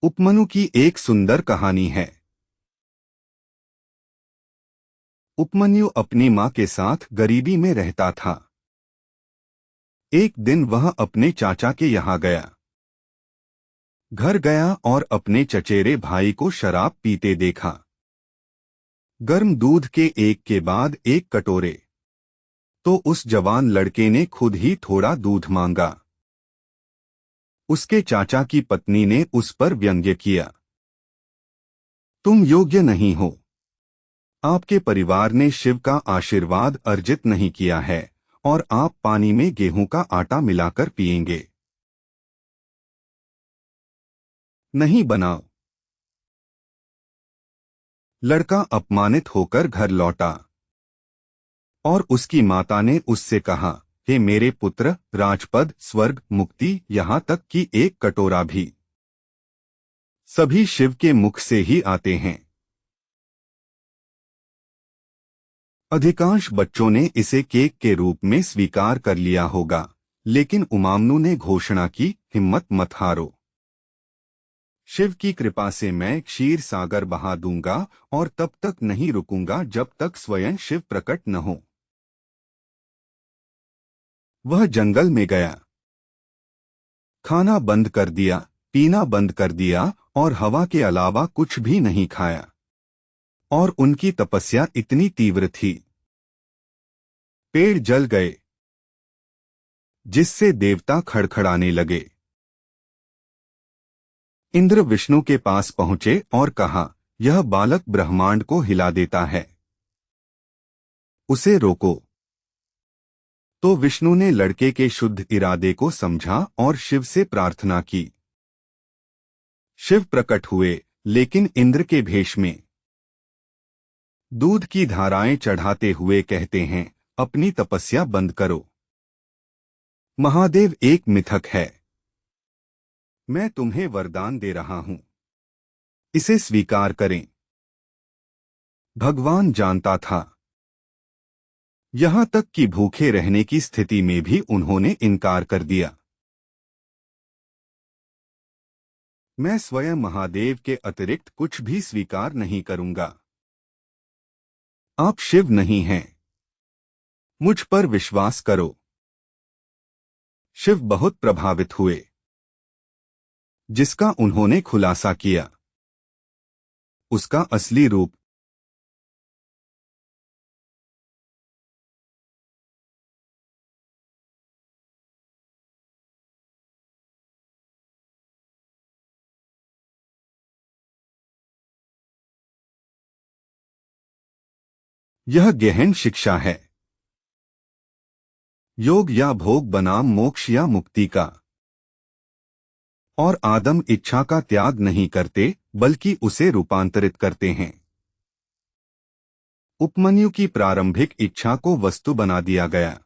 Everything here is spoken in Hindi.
उपमन्यु की एक सुंदर कहानी है। उपमन्यु अपनी मां के साथ गरीबी में रहता था। एक दिन वह अपने चाचा के यहाँ गया। घर गया और अपने चचेरे भाई को शराब पीते देखा। गर्म दूध के एक के बाद एक कटोरे। तो उस जवान लड़के ने खुद ही थोड़ा दूध मांगा। उसके चाचा की पत्नी ने उस पर व्यंग्य किया, तुम योग्य नहीं हो। आपके परिवार ने शिव का आशीर्वाद अर्जित नहीं किया है और आप पानी में गेहूं का आटा मिलाकर पिएंगे। नहीं बनाओ। लड़का अपमानित होकर घर लौटा और उसकी माता ने उससे कहा, हे मेरे पुत्र, राजपद, स्वर्ग, मुक्ति, यहाँ तक कि एक कटोरा भी सभी शिव के मुख से ही आते हैं। अधिकांश बच्चों ने इसे केक के रूप में स्वीकार कर लिया होगा, लेकिन उमामनु ने घोषणा की, हिम्मत मत हारो। शिव की कृपा से मैं क्षीर सागर बहा दूंगा और तब तक नहीं रुकूंगा जब तक स्वयं शिव प्रकट न हो। वह जंगल में गया। खाना बंद कर दिया, पीना बंद कर दिया और हवा के अलावा कुछ भी नहीं खाया। और उनकी तपस्या इतनी तीव्र थी, पेड़ जल गए, जिससे देवता खड़खड़ाने लगे। इंद्र विष्णु के पास पहुंचे और कहा, यह बालक ब्रह्मांड को हिला देता है, उसे रोको। तो विष्णु ने लड़के के शुद्ध इरादे को समझा और शिव से प्रार्थना की। शिव प्रकट हुए, लेकिन इंद्र के भेष में। दूध की धाराएं चढ़ाते हुए कहते हैं, अपनी तपस्या बंद करो। महादेव एक मिथक है। मैं तुम्हें वरदान दे रहा हूं, इसे स्वीकार करें। भगवान जानता था। यहां तक कि भूखे रहने की स्थिति में भी उन्होंने इनकार कर दिया। मैं स्वयं महादेव के अतिरिक्त कुछ भी स्वीकार नहीं करूंगा। आप शिव नहीं हैं, मुझ पर विश्वास करो। शिव बहुत प्रभावित हुए, जिसका उन्होंने खुलासा किया। उसका असली रूप। यह गहन शिक्षा है। योग या भोग बनाम मोक्ष या मुक्ति का। और आदम इच्छा का त्याग नहीं करते, बल्कि उसे रूपांतरित करते हैं। उपमन्यु की प्रारंभिक इच्छा को वस्तु बना दिया गया।